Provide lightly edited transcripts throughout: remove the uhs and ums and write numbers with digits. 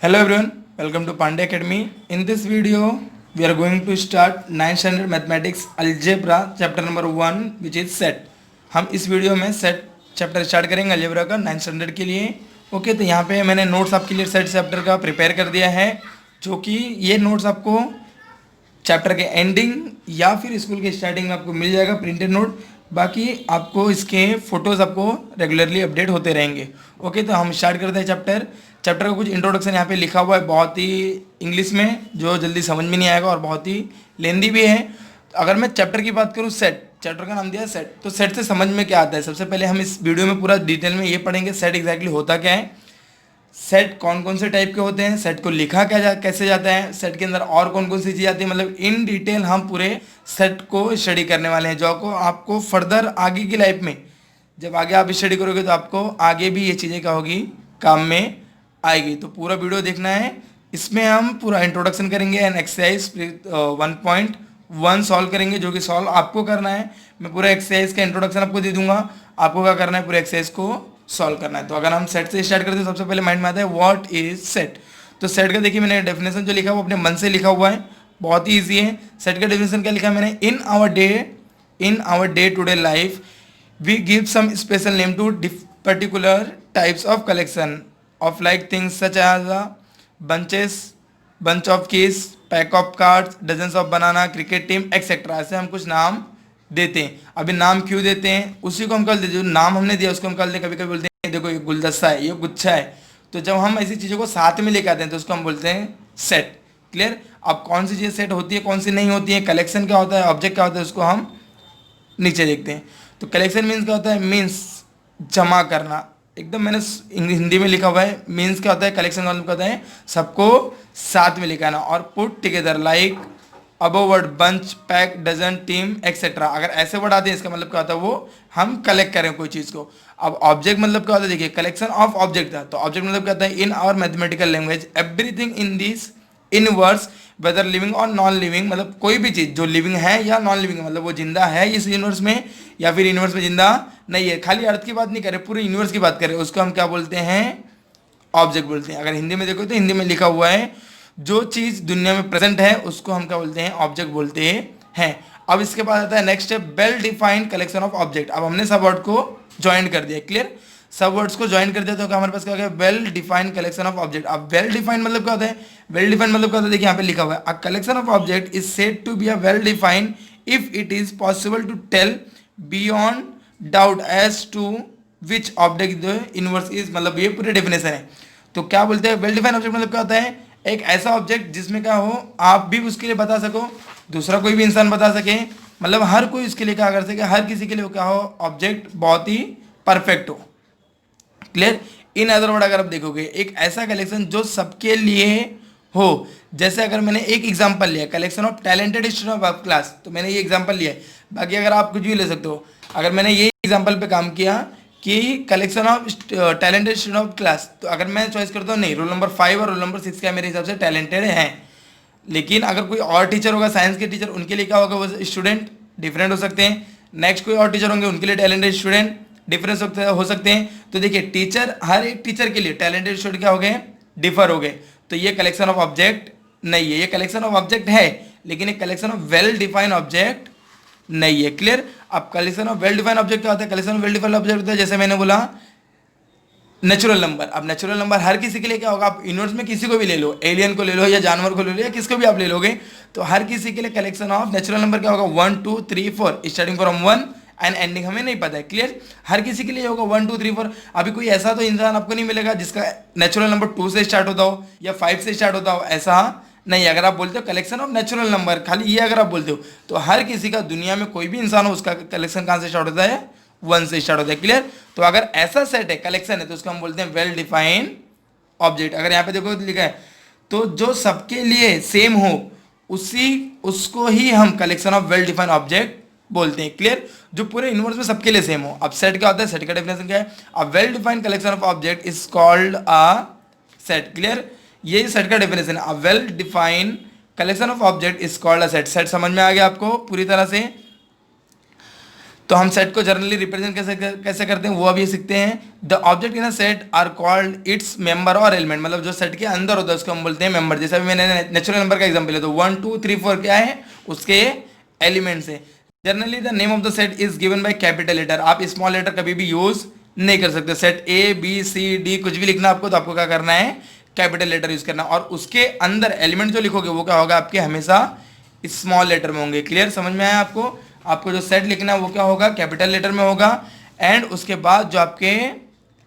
Hello everyone, welcome to Pandey Academy. In this video, we are going to start 9th standard mathematics algebra chapter number 1 which is set. हम इस video में set chapter start करेंगे algebra का 9th standard के लिए। Okay, तो यहाँ पे मैंने नोट्स आपके लिए सेट चैप्टर का प्रिपेयर कर दिया है, जो कि ये नोट्स आपको चैप्टर के एंडिंग या फिर स्कूल के स्टार्टिंग में आपको मिल जाएगा प्रिंटेड नोट। बाकी आपको इसके फोटोज़ आपको रेगुलरली अपडेट होते रहेंगे। ओके, तो हम स्टार्ट करते हैं चैप्टर का कुछ इंट्रोडक्शन यहाँ पे लिखा हुआ है बहुत ही इंग्लिश में, जो जल्दी समझ में नहीं आएगा और बहुत ही लेंदी भी है। तो अगर मैं चैप्टर की बात करूँ, चैप्टर का नाम दिया है सेट। तो सेट से समझ में क्या आता है, सबसे पहले हम इस वीडियो में पूरा डिटेल में ये पढ़ेंगे सेट एग्जैक्टली होता क्या है, सेट कौन कौन से टाइप के होते हैं, सेट को लिखा कैसे जाता है, सेट के अंदर और कौन कौन सी चीज़ आती है। मतलब इन डिटेल हम पूरे सेट को स्टडी करने वाले हैं, जो को आपको फर्दर आगे की लाइफ में जब आगे आप स्टडी करोगे तो आपको आगे भी ये चीज़ें क्या होगी, काम में आएगी। तो पूरा वीडियो देखना है। इसमें हम पूरा इंट्रोडक्शन करेंगे एंड एक्सरसाइज 1.1 सॉल्व करेंगे, जो कि सॉल्व आपको करना है। मैं पूरा एक्सरसाइज का इंट्रोडक्शन आपको दे दूंगा, आपको क्या करना है, पूरे एक्सरसाइज को सॉल्व करना है। तो अगर हम सेट से स्टार्ट करते हैं, सबसे पहले माइंड में आता है व्हाट इज सेट। तो सेट का देखिए, मैंने डेफिनेशन जो लिखा है वो अपने मन से लिखा हुआ है, बहुत ही ईजी है। सेट का डेफिनेशन क्या लिखा है मैंने, in our day to day life we give some special name to particular types of collection of like things such as bunch of keys, pack of cards, dozens of banana, cricket team etc. ऐसे हम कुछ नाम देते हैं। अभी नाम क्यों देते हैं, उसी को हम कल देते, जो नाम हमने दिया उसको हम कल दे। कभी कभी बोलते हैं देखो ये गुलदस्ता है, ये गुच्छा है। तो जब हम ऐसी चीज़ों को साथ में लेके आते हैं तो उसको हम बोलते हैं सेट। क्लियर। अब कौन सी चीज़ सेट होती है, कौन सी नहीं होती है, कलेक्शन क्या होता है, ऑब्जेक्ट क्या होता है, उसको हम नीचे देखते हैं। तो कलेक्शन मीन्स क्या होता है, मीन्स जमा करना। एकदम मैंने हिंदी में लिखा हुआ है। मीन्स क्या होता है, कलेक्शन का मतलब क्या होता है, सबको साथ में लिखाना। और put together like above word bunch, pack, dozen, team etcetera. अगर ऐसे वर्ड आते हैं इसका मतलब क्या होता है, वो हम कलेक्ट करें कोई चीज़ को। अब ऑब्जेक्ट मतलब क्या होता है, देखिए कलेक्शन ऑफ ऑब्जेक्ट था। तो ऑब्जेक्ट मतलब क्या होता है, in our mathematical language everything in this in words whether living or non living. मतलब कोई भी चीज़ जो लिविंग है या नॉन लिविंग है, मतलब वो जिंदा है इस यूनिवर्स में या फिर यूनिवर्स में जिंदा नहीं है। खाली अर्थ की बात नहीं करें, पूरे यूनिवर्स की बात करें, उसको हम क्या बोलते हैं, ऑब्जेक्ट बोलते हैं। अगर हिंदी में देखो तो हिंदी में लिखा हुआ है, जो चीज़ दुनिया में प्रेजेंट है उसको हम क्या बोलते हैं, ऑब्जेक्ट बोलते हैं। अब इसके बाद आता है next step, well defined collection of object. अब हमने सब वर्ड को ज्वाइन कर दिया। क्लियर, सब वर्ड्स को ज्वाइन कर दिया तो क्या हमारे पास क्या हो गया, well defined collection of object. अब वेल डिफाइंड मतलब क्या होता है, वेल डिफाइंड मतलब क्या होता है, देखिए यहाँ पे लिखा हुआ है, a collection of object is said to be a well defined if it is possible to tell beyond doubt as to which object the universe is. मतलब ये पूरे डेफिनेशन है। तो क्या बोलते हैं, वेल डिफाइंड ऑब्जेक्ट मतलब क्या होता है, एक ऐसा ऑब्जेक्ट जिसमें क्या हो, आप भी उसके लिए बता सको, दूसरा कोई भी इंसान बता सके, मतलब हर कोई उसके लिए क्या कर सके, हर किसी के लिए क्या हो, ऑब्जेक्ट बहुत ही परफेक्ट हो। क्लियर। इन अदर वर्ड अगर आप देखोगे, एक ऐसा कलेक्शन जो सबके लिए हो। जैसे अगर मैंने एक एग्जांपल लिया, collection of talented student of class, तो मैंने ये एग्जांपल लिया है। बाकी अगर आप कुछ भी ले सकते हो। अगर मैंने ये एग्जांपल पे काम किया कि collection of talented student of class, तो अगर मैं चॉइस करता हूँ नहीं, रोल नंबर 5 और रोल नंबर 6 क्या मेरे हिसाब से टैलेंटेड हैं। लेकिन अगर कोई और टीचर होगा, साइंस के टीचर, उनके लिए क्या होगा, वो स्टूडेंट डिफरेंट हो सकते हैं। नेक्स्ट कोई और टीचर होंगे, उनके लिए टैलेंटेड स्टूडेंट डिफरेंस हो सकते हैं। तो देखिए टीचर, हर एक टीचर के लिए टैलेंटेड स्टूडेंट क्या हो गए, डिफर हो गए। तो ये कलेक्शन ऑफ ऑब्जेक्ट नहीं है, ये कलेक्शन ऑफ ऑब्जेक्ट है लेकिन एक collection of well defined object नहीं है। क्लियर। अब collection of well defined object क्या होता है, collection of well defined object होता है, जैसे मैंने बोला नेचुरल नंबर। अब नेचुरल नंबर हर किसी के लिए क्या होगा, आप यूनिवर्स में किसी को भी ले लो, एलियन को ले लो या जानवर को ले लो या किसको भी आप ले लोगे, तो हर किसी के लिए कलेक्शन ऑफ नेचुरल नंबर क्या होगा, 1 2 3 4 स्टार्टिंग फ्रॉम 1 एंड एंडिंग हमें नहीं पता है। क्लियर। हर किसी के लिए होगा 1 2 3 4। अभी कोई ऐसा तो इंसान आपको नहीं मिलेगा जिसका नेचुरल नंबर 2 से स्टार्ट होता हो या 5 से स्टार्ट होता हो, ऐसा नहीं। अगर आप बोलते हो कलेक्शन ऑफ नेचुरल नंबर, खाली ये अगर आप बोलते हो, तो हर किसी का, दुनिया में कोई भी इंसान हो, उसका कलेक्शन कहाँ से स्टार्ट होता है, 1 से स्टार्ट होता है। क्लियर। तो अगर ऐसा सेट है, कलेक्शन है, तो उसको हम बोलते हैं वेल डिफाइंड ऑब्जेक्ट। अगर यहाँ पे देखो लिखा है, तो जो सबके लिए सेम हो उसको ही हम collection of well defined object बोलते हैं। क्लियर। जो पूरे यूनिवर्स में सबके लिए सेम हो। अब सेट क्या होता है, सेट का डेफिनेशन क्या है, अ well defined collection of object is called a set. Clear. ये सेट का डेफिनेशन है, अ well defined collection of object is called a set. Set समझ में आ गया आपको पूरी तरह से। तो हम सेट को जनरली रिप्रेजेंट कैसे करते हैं वो अभी सीखते हैं। The object in a set are called its member और एलिमेंट, मतलब जो सेट के अंदर होता है उसको हम बोलते हैं मेंबर। जैसे अभी मैंने नेचुरल नंबर का एग्जांपल लिया तो 1 2 3 4 क्या है, उसके एलिमेंट्स है। Generally the name of the set is given by capital letter, आप स्मॉल लेटर कभी भी यूज नहीं कर सकते। Set A B C D कुछ भी लिखना आपको तो आपको क्या करना है, कैपिटल लेटर यूज करना, और उसके अंदर एलिमेंट जो लिखोगे वो क्या होगा, आपके हमेशा स्मॉल लेटर में होंगे। क्लियर, समझ में आया आपको? आपको जो सेट लिखना है वो क्या होगा, कैपिटल लेटर में होगा, एंड उसके बाद जो आपके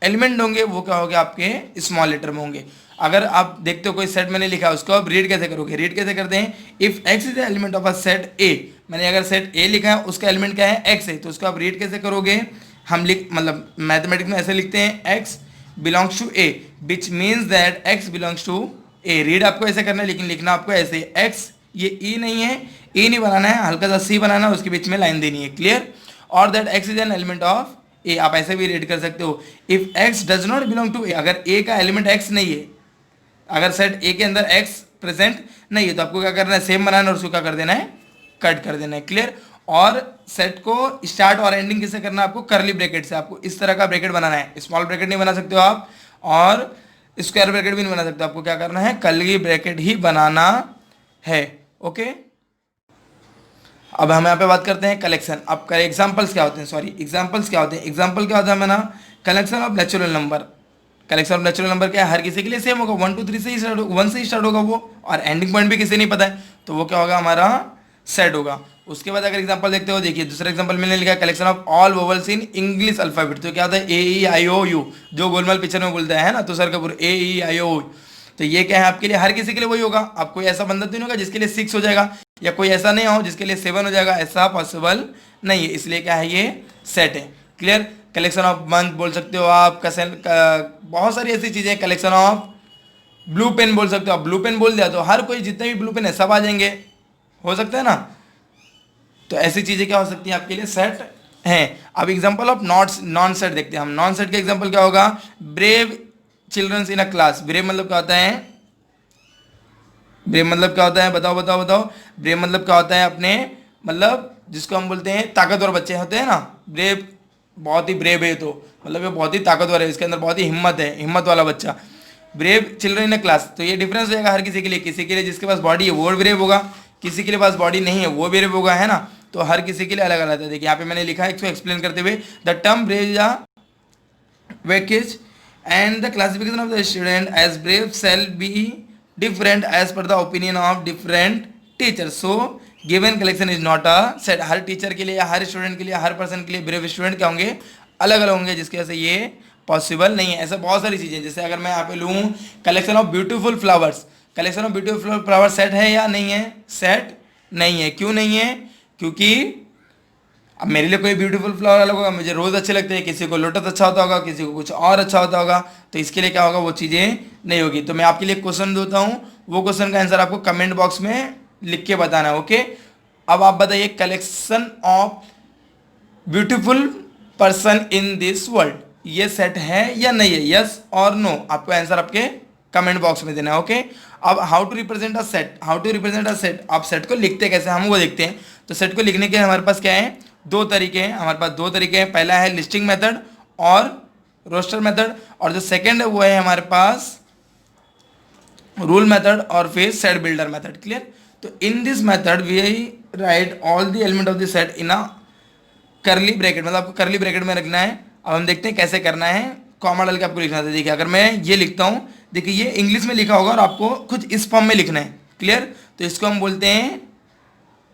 एलिमेंट होंगे वो क्या होंगे, आपके स्मॉल लेटर में होंगे। अगर आप देखते हो कोई सेट मैंने लिखा है उसको आप रीड कैसे करोगे, रीड कैसे करते हैं, if x is the element of a set ए, मैंने अगर सेट ए लिखा है उसका एलिमेंट क्या है, एक्स है, तो उसको आप रीड कैसे करोगे, हम मतलब मैथमेटिक्स में ऐसे लिखते हैं x belongs to A, which means that x belongs to A. Read आपको ऐसे करना है, लेकिन लिखना आपको ऐसे, एक्स ये ई नहीं है, ई नहीं बनाना है, हल्का सा सी बनाना है, उसके बीच में लाइन देनी है। क्लियर, और that x is an element of A, आप ऐसे भी रीड कर सकते हो। If x does not belong to A, अगर ए का एलिमेंट एक्स नहीं है, अगर सेट ए के अंदर एक्स प्रेजेंट नहीं है तो आपको क्या करना है, सेम बनाना है और उसको क्या कर देना है, कट कर देना है। क्लियर, और सेट को स्टार्ट और एंडिंग किससे करना है, आपको करली ब्रैकेट से, आपको इस तरह का ब्रैकेट बनाना है, स्मॉल ब्रैकेट नहीं बना सकते हो आप, और स्क्वायर ब्रैकेट भी नहीं बना सकते, आपको क्या करना है, करली ब्रैकेट ही बनाना है। ओके, अब हम यहाँ पे बात करते हैं कलेक्शन। अब एग्जांपल्स क्या होते हैं, सॉरी एग्जांपल्स क्या होते हैं, एग्जांपल क्या होता है मेरा, collection of natural number. Collection of natural number क्या है, हर किसी के लिए सेम होगा, 1 2 3 से ही स्टार्ट, 1 से ही स्टार्ट होगा वो, और एंडिंग पॉइंट भी किसी नहीं पता है, तो वो क्या होगा, हमारा सेट होगा। उसके बाद अगर एग्जांपल देखते हो, देखिए दूसरा एग्जांपल मैंने लिखा है collection of all vowels in English alphabet, तो क्या होता है, ए ई आई ओ यू, जो गोलमाल पिक्चर में बोलता है ना तुषार कपूर, ए ई आई ओ, तो ये क्या है आपके लिए, हर किसी के लिए वही होगा। आप कोई ऐसा बंदा तो नहीं होगा जिसके लिए 6 हो जाएगा, या कोई ऐसा नहीं हो जिसके लिए 7 हो जाएगा, ऐसा पॉसिबल नहीं है, इसलिए क्या है, ये सेट है। क्लियर, कलेक्शन ऑफ मंथ बोल सकते हो आप, बहुत सारी ऐसी चीज़ें, कलेक्शन ऑफ ब्लू पेन बोल सकते हो आप, ब्लू पेन बोल दिया तो हर कोई जितने भी ब्लू पेन है सब आ जाएंगे, हो सकता है ना, तो ऐसी चीज़ें क्या हो सकती हैं आपके लिए, सेट हैं। अब एग्जाम्पल ऑफ नॉन सेट देखते हैं हम। नॉन सेट का एग्जाम्पल क्या होगा, ब्रेव चिल्ड्रंस इन अ क्लास। ब्रेव मतलब क्या होता है, ब्रेव मतलब क्या होता है, बताओ बताओ बताओ, ब्रेव मतलब क्या होता है अपने, मतलब जिसको हम बोलते हैं ताकतवर बच्चे होते हैं ना, ब्रेव बहुत ही ब्रेव है, तो मतलब ये बहुत ही ताकतवर है, इसके अंदर बहुत ही हिम्मत है, हिम्मत वाला बच्चा, brave children in a class. तो ये डिफरेंस हो जाएगा हर किसी के लिए, किसी के लिए जिसके पास बॉडी है वो ब्रेव होगा, किसी के लिए पास बॉडी नहीं है वो ब्रेव होगा, है ना, तो हर किसी के लिए अलग अलग है। देखिए यहाँ पे मैंने लिखा है इसको एक्सप्लेन करते हुए, द टर्म ब्रेव या वेकेज and the classification of the student as brave shall be different as per the opinion of different teachers. So given collection is not a set, her teacher के लिए या हर student के लिए, हर person के लिए brave student क्या होंगे, अलग अलग होंगे, जिसकी वजह से ये पॉसिबल नहीं है। ऐसा बहुत सारी चीज़ें, जैसे अगर मैं यहाँ पे लूँ collection of beautiful flowers, collection of beautiful flower set है या नहीं है, सेट नहीं है। क्यों नहीं है, क्योंकि अब मेरे लिए कोई ब्यूटीफुल फ्लावर अलग होगा, मुझे रोज़ अच्छे लगते हैं, किसी को लोटस अच्छा होता होगा, किसी को कुछ और अच्छा होता होगा, तो इसके लिए क्या होगा, वो चीज़ें नहीं होगी। तो मैं आपके लिए क्वेश्चन देता हूँ, वो क्वेश्चन का आंसर आपको कमेंट बॉक्स में लिख के बताना है। ओके, अब आप बताइए collection of beautiful person in this world, ये सेट है या नहीं है, यस और नो, आपको आंसर आपके कमेंट बॉक्स में देना है। ओके, अब how to represent a set, how to represent a set, आप सेट को लिखते कैसे हम वो देखते हैं। तो सेट को लिखने के हमारे पास क्या है, दो तरीके हैं, हमारे पास दो तरीके हैं, पहला है लिस्टिंग मेथड और रोस्टर मेथड, और जो सेकंड है वो है हमारे पास रूल मेथड और फिर सेट बिल्डर मेथड। क्लियर, तो in this method we write all the element of the set in a curly bracket, मतलब आपको करली ब्रैकेट में रखना है। अब हम देखते हैं कैसे करना है, कॉमा डाल के आपको लिखना है। देखिए अगर मैं ये लिखता हूँ, देखिए ये इंग्लिश में लिखा होगा और आपको कुछ इस फॉर्म में लिखना है। क्लियर, तो इसको हम बोलते हैं,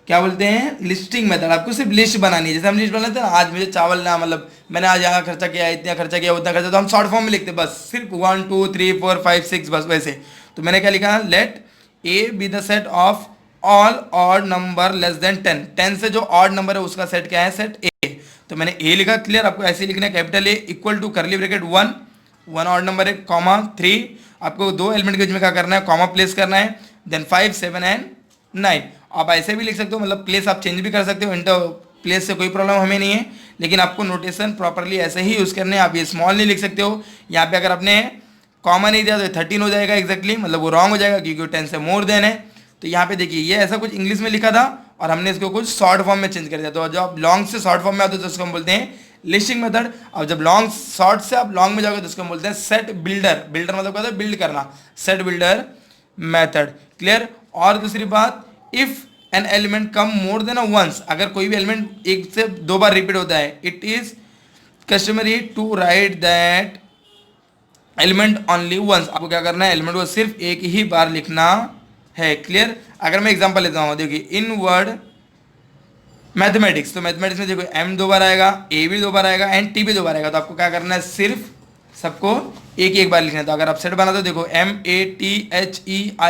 क्या बोलते हैं, लिस्टिंग मेथड। आपको सिर्फ लिस्ट बनानी है, जैसे हम लिस्ट बनाते हैं ना, आज मुझे चावल ना, मतलब मैंने आज यहाँ खर्चा किया, इतना खर्चा किया, उतना खर्चा, तो हम शॉर्ट फॉर्म में लिखते हैं बस, सिर्फ 1 2 3 4 5 6 बस वैसे। तो मैंने क्या लिखा, let A be the set of all odd number less than 10, 10 से जो ऑड नंबर है उसका सेट क्या है, सेट ए। तो मैंने ए लिखा। क्लियर, आपको ऐसे लिखना है, capital A equal to curly bracket 1 odd number है, कॉमा 3, आपको दो एलिमेंट के बीच में क्या करना है, कॉमा प्लेस करना है, देन 5 7 एंड 9। आप ऐसे भी लिख सकते हो, मतलब प्लेस आप चेंज भी कर सकते हो, इंटर प्लेस से कोई प्रॉब्लम हमें नहीं है, लेकिन आपको नोटेशन प्रॉपरली ऐसे ही यूज़ करने हैं। आप ये स्मॉल नहीं लिख सकते हो, यहाँ पे अगर आपने कॉमा नहीं दिया तो 13 हो जाएगा एग्जैक्टली, मतलब वो रॉन्ग हो जाएगा क्योंकि 10 से मोर देन है। तो यहाँ पे देखिए ये ऐसा कुछ इंग्लिश में लिखा था और हमने इसको कुछ शॉर्ट फॉर्म में चेंज कर दिया। तो जब लॉन्ग से शॉर्ट फॉर्म में आते हो तो उसको हम बोलते हैं लिस्टिंग मेथड। अब जब लॉन्ग शॉर्ट से आप लॉन्ग में जाओगे तो उसको हम बोलते हैं सेट बिल्डर। बिल्डर मतलब क्या होता है, बिल्ड करना, सेट बिल्डर मेथड। क्लियर। और दूसरी बात, if an element come more than once, अगर कोई भी एलिमेंट एक से दो बार रिपीट होता है, it is customary to write that element only once. आपको क्या करना है, एलिमेंट को सिर्फ एक ही बार लिखना है। क्लियर। अगर मैं एग्जांपल लेता हूँ, देखिए इन वर्ड मैथमेटिक्स, तो मैथमेटिक्स में देखो m दो बार आएगा, a भी दो बार आएगा एंड t भी दो बार आएगा। तो आपको क्या करना है, सिर्फ सबको एक ही एक बार लिखना है। तो अगर आप सेट बनाते हो देखो MATHEICS,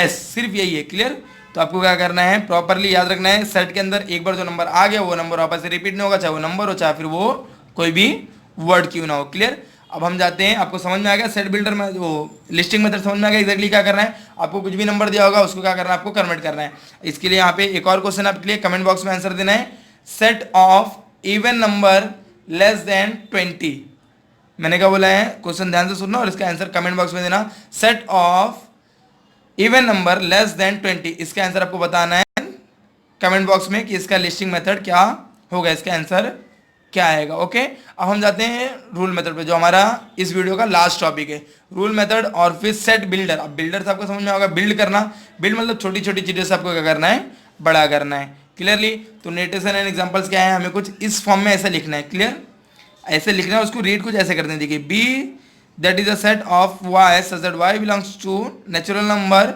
सिर्फ यही है। क्लियर। तो आपको क्या करना है, प्रॉपरली याद रखना है, सेट के अंदर एक बार जो नंबर आ गया वो नंबर वापस से रिपीट नहीं होगा, चाहे वो नंबर हो चाहे फिर वो कोई भी वर्ड क्यों ना हो। क्लियर। अब हम जाते हैं, आपको समझ में आ गया सेट बिल्डर में वो लिस्टिंग मेथड समझ में आ गया एग्जैक्टली क्या करना है। आपको कुछ भी नंबर दिया होगा उसको क्या करना है, आपको कन्वर्ट करना है। इसके लिए यहाँ पे एक और क्वेश्चन आपके लिए कमेंट बॉक्स में आंसर देना है। Set of even number less then 20, मैंने क्या बोला है, क्वेश्चन ध्यान से सुनना और इसका आंसर कमेंट बॉक्स में देना। Set of even number less then 20, इसका आंसर आपको बताना है कमेंट बॉक्स में कि इसका लिस्टिंग मेथड क्या होगा, इसका आंसर क्या आएगा। ओके। अब हम जाते हैं रूल मेथड पे, जो हमारा इस वीडियो का लास्ट टॉपिक है, रूल मेथड और फिर सेट बिल्डर। अब बिल्डर से आपको समझ में होगा बिल्ड करना, बिल्ड मतलब छोटी छोटी चीज़ों से आपको क्या करना है, बड़ा करना है। क्लियरली। तो नोटेशन एंड एग्जांपल्स क्या है, हमें कुछ इस फॉर्म में ऐसा लिखना है। क्लियर। ऐसे लिखना है, उसको रीड कुछ ऐसे करते हैं। देखिए B that is a set of y such that y belongs to natural number,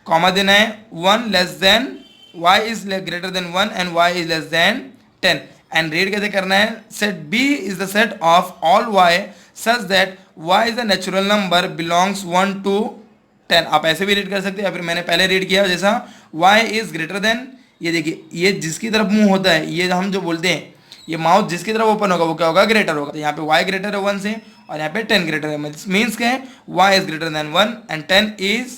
comma देना है 1 less than y is greater than 1 and y is less than 10। And read कैसे करना है, set b is the set of all y such that y is the natural number belongs 1 to 10। आप ऐसे भी read कर सकते हैं या फिर मैंने पहले रीड किया जैसा y इज ग्रेटर देन, ये देखिए ये जिसकी तरफ मुंह होता है, ये हम जो बोलते हैं ये माउथ जिसकी तरफ ओपन होगा वो क्या होगा, ग्रेटर होगा। तो यहाँ पे y ग्रेटर है 1 से और यहाँ पे 10 ग्रेटर है, मीन्स क्या है, y is greater than 1 and 10 is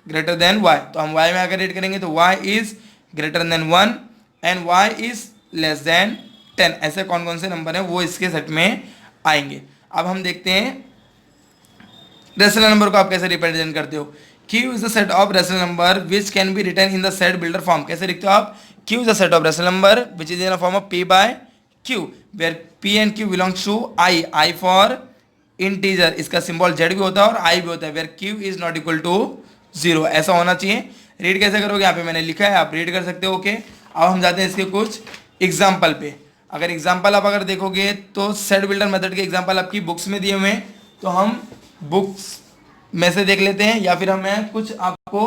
greater then y। तो हम y में आकर रीड करेंगे तो y is greater than 1 and y is less than 10। ऐसे कौन कौन से नंबर हैं वो इसके सेट में आएंगे। अब हम देखते हैं रेशनल नंबर को आप कैसे रिप्रेजेंट करते हो। Q is the set of rational number which can be written in the set builder form. कैसे लिखते हो आप, Q is the set of rational number which is in the form of P by Q where P and Q belongs to I for integer, इसका symbol Z भी होता है और I भी होता है, where Q is not equal to 0, ऐसा होना चाहिए। रीड कैसे करोगे, यहाँ पे मैंने लिखा है, आप रीड कर सकते हो। ओके। अब हम जाते हैं इसके कुछ एग्जाम्पल पे। अगर एग्जाम्पल आप अगर देखोगे तो सेट बिल्डर मेथड के एग्जाम्पल आपकी बुक्स में दिए हुए हैं, तो हम बुक्स में से देख लेते हैं या फिर मैं कुछ आपको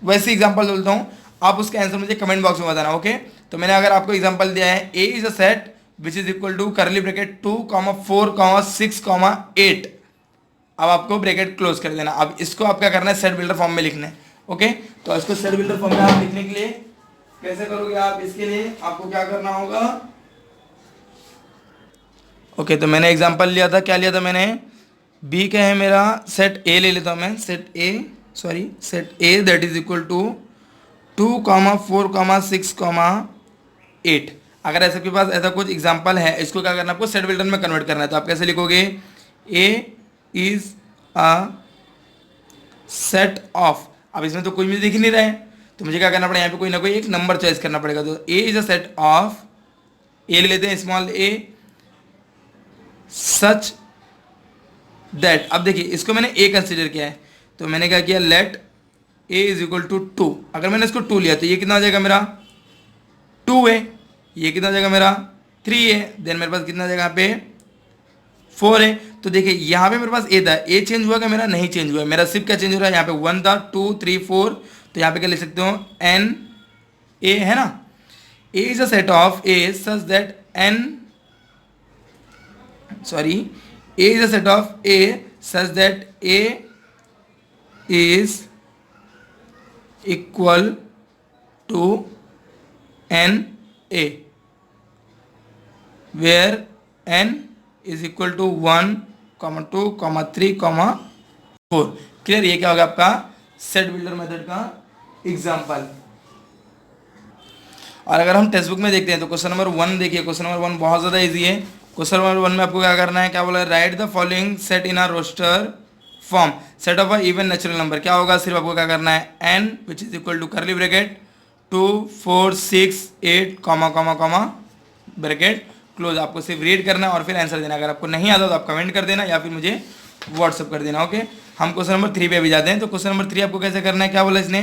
वैसे एग्जाम्पल बोलता हूँ, आप उसका आंसर मुझे कमेंट बॉक्स में बताना। ओके। तो मैंने अगर आपको एग्जाम्पल दिया है, A is a set which is equal to curly bracket 2, 4, 6, 8। अब आपको ब्रैकेट क्लोज कर देना। अब इसको आप क्या करना है, सेट बिल्डर फॉर्म में लिखना है। ओके। तो इसको सेट बिल्डर फॉर्म में आप लिखने के लिए कैसे करोगे आप, इसके लिए आपको क्या करना होगा। ओके। तो मैंने एग्जांपल लिया था, क्या लिया था मैंने, बी क्या है मेरा, सेट ए ले लेता हूँ मैं, set A that is equal to 2, 4, 6, 8। अगर ऐसे के पास ऐसा कुछ एग्जांपल है, इसको क्या करना है, आपको सेट बिल्डर में कन्वर्ट करना है। तो आप कैसे लिखोगे, ए इज अ सेट ऑफ, अब इसमें तो कोई मुझे दिख ही नहीं रहा है तो मुझे क्या करना पड़ेगा, यहाँ पे कोई ना कोई एक नंबर चॉइस करना पड़ेगा। तो ए इज अ सेट ऑफ, ए ले लेते हैं स्मॉल ए, सच दैट, अब देखिए इसको मैंने ए कंसिडर किया है तो मैंने क्या किया, let A is equal to 2। अगर मैंने इसको 2 लिया तो ये कितना हो जाएगा मेरा 2 है, ये कितना हो जाएगा मेरा 3 है, देन मेरे पास कितना हो जाएगा यहाँ पे 4 है। तो देखिए यहाँ पे मेरे पास ए था, ए चेंज हुआ क्या मेरा, नहीं चेंज हुआ, मेरा सिर्फ क्या चेंज हो रहा है, यहाँ पे 1 था, 2, 3, 4। तो यहाँ पे क्या लिख सकते हो, एन ए है ना, A is a set of A such that A is a set of A such that A is equal to n A, where n is equal to 1, 2, 3, 4। Clear. ये क्या होगा आपका सेट बिल्डर मेथड का example. और अगर हम text book में देखते हैं तो क्वेश्चन नंबर 1 देखिए, क्वेश्चन नंबर 1 बहुत ज़्यादा इजी है। क्वेश्चन नंबर 1 में आपको क्या करना है, क्या बोला है, write the following set in a roster form, set of a even natural number. क्या होगा, सिर्फ आपको क्या करना है, n which is equal to curly bracket 2 4 6 8 comma comma comma bracket close. आपको सिर्फ रीड करना है और फिर आंसर देना। अगर आपको नहीं आता तो आप कमेंट कर देना या फिर मुझे व्हाट्सअप कर देना। ओके, हम क्वेश्चन नंबर 3 पे अभी जाते हैं। तो क्वेश्चन नंबर 3 आपको कैसे करना है, क्या बोला इसने,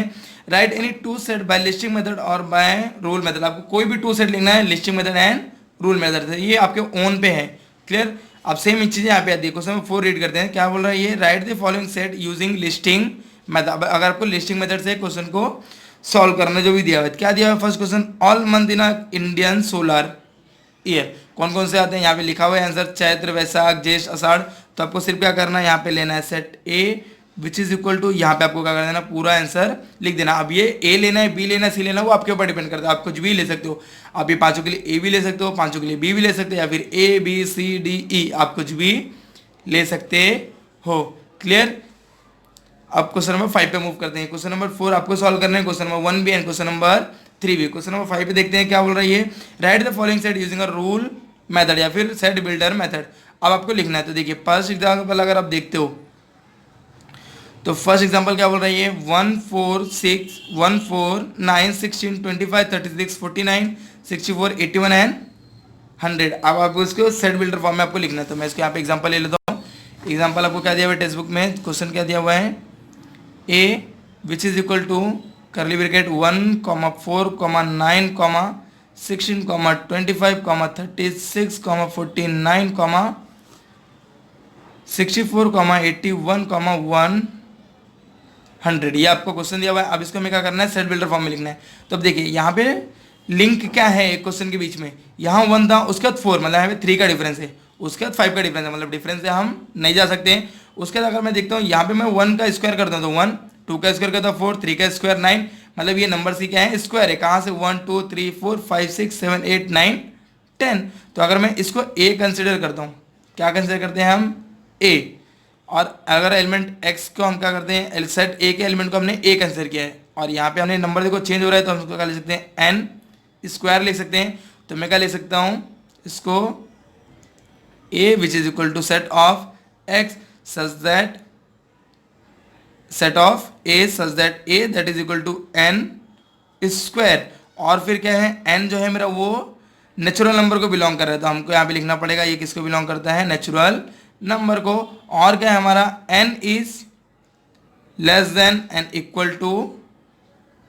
write any two set by listing method और बाय रूल मेथड। आपको कोई भी टू सेट लिखना है listing method and rule method से, ये आपके ओन पे है। क्लियर, अब सेम चीज़ें यहाँ पे आती है। क्वेश्चन नंबर 4 रीड करते हैं, क्या बोल रहा है ये, right the following set using listing method. अगर आपको लिस्टिंग मेथड से क्वेश्चन को सॉल्व करना जो भी दिया हुआ है, क्या दिया हुआ है first question, all month in Indian solar year, कौन कौन से आते हैं यहाँ पे लिखा हुआ है आंसर, चैत्र वैशाख ज्येष्ठ आषाढ़। तो आपको सिर्फ क्या करना है, यहाँ पे लेना है set A which is equal to, यहाँ पे आपको क्या कर देना, पूरा आंसर लिख देना। अब ये ए लेना है, बी लेना है, सी लेना है, वो आपके ऊपर डिपेंड करता है, आप कुछ भी ले सकते हो। आप ये पांचों के लिए ए भी ले सकते हो, पांचों के लिए बी भी ले सकते हो, या फिर ए बी सी डी ई आप कुछ भी ले सकते हो। क्लियर, अब क्वेश्चन नंबर 5 पे मूव करते हैं। क्वेश्चन नंबर 4 आपको सॉल्व करना है, क्वेश्चन नंबर 1 भी एंड क्वेश्चन नंबर 3 भी। क्वेश्चन नंबर 5 पे देखते हैं क्या बोल रहा है ये, right the following set using a rule method या फिर सेट बिल्डर मेथड। अब आपको लिखना है, तो देखिए फर्स्ट एग्जाम्पल अगर आप देखते हो तो फर्स्ट एग्जांपल क्या बोल रहा है ये, 1 4 6 1 4 9 16 25 36 49 64 81 एंड 100। अब आपको इसको सेट बिल्डर फॉर्म में आपको लिखना है। तो मैं इसको यहाँ पे एग्जांपल ले लेता हूँ। एग्जांपल आपको क्या दिया हुआ है टेक्स्ट बुक में, क्वेश्चन क्या दिया हुआ है, A which is equal to curly bracket 1 4 9 16 25 36 49 64 81 100, ये आपको क्वेश्चन दिया हुआ है। अब इसको हमें क्या करना है, सेट बिल्डर फॉर्म में लिखना है। तो अब देखिए यहाँ पे लिंक क्या है एक क्वेश्चन के बीच में, यहाँ 1 था, उसके बाद 4, मतलब यहाँ पे 3 का डिफरेंस है, उसके बाद 5 का डिफरेंस है, मतलब डिफरेंस से हम नहीं जा सकते हैं। उसके बाद अगर मैं देखता हूँ यहाँ पे मैं 1 का स्क्वायर करता हूँ तो 1, 2 का स्क्वायर करता हूँ 4, 3 का स्क्वायर 9, मतलब ये नंबर सी क्या है, स्क्वायर है। कहाँ से, 1 2 3 4 5 6 7 8 9 10। तो अगर मैं इसको ए कंसिडर करता हूँ, क्या कंसिडर करते हैं हम, ए, और अगर एलिमेंट x को हम क्या करते हैं, सेट ए के एलिमेंट को हमने ए कंसिडर किया है, और यहाँ पे हमने नंबर देखो चेंज हो रहा है, तो हम इसको क्या लिख सकते हैं, n स्क्वायर लिख सकते हैं। तो मैं क्या लिख सकता हूँ इसको, a which is equal to set of x such that set of a such that a that is equal to n square. और फिर क्या है, n जो है मेरा वो नेचुरल नंबर को बिलोंग कर रहा है, तो हमको यहाँ पे लिखना पड़ेगा ये किसको बिलोंग करता है, नेचुरल नंबर को। और क्या है हमारा, n is less than and equal to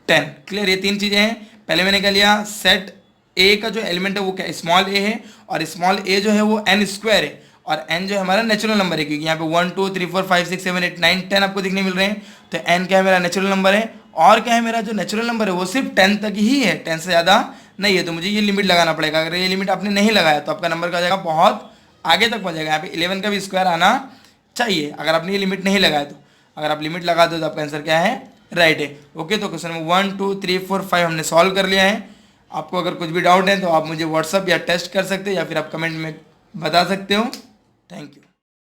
10। Clear, ये 3 चीजें हैं। पहले मैंने क्या लिया, सेट a का जो एलिमेंट है वो क्या, स्मॉल a है, और स्मॉल a जो है वो n स्क्वायर है, और n जो है हमारा नेचुरल नंबर है, क्योंकि यहाँ पे 1 2 3 4 5 6 7 8 9 10 आपको दिखने मिल रहे हैं। तो n क्या है मेरा, नेचुरल नंबर है। और क्या है मेरा जो नेचुरल नंबर है वो सिर्फ 10 तक ही है, 10 से ज़्यादा नहीं है। तो मुझे ये लिमिट लगाना पड़ेगा। अगर ये लिमिट आपने नहीं लगाया तो आपका नंबर क्या जाएगा, बहुत आगे तक पहुँचेगा। यहाँ पे 11 का भी स्क्वायर आना चाहिए, अगर आपने ये लिमिट नहीं लगाया तो। अगर आप लिमिट लगा दो तो आपका आंसर क्या है, राइट है। ओके, तो क्वेश्चन नंबर 1 2 3 4 5 हमने सॉल्व कर लिया है। आपको अगर कुछ भी डाउट है तो आप मुझे व्हाट्सअप या टेस्ट कर सकते हो, या फिर आप कमेंट में बता सकते हो। Thank you.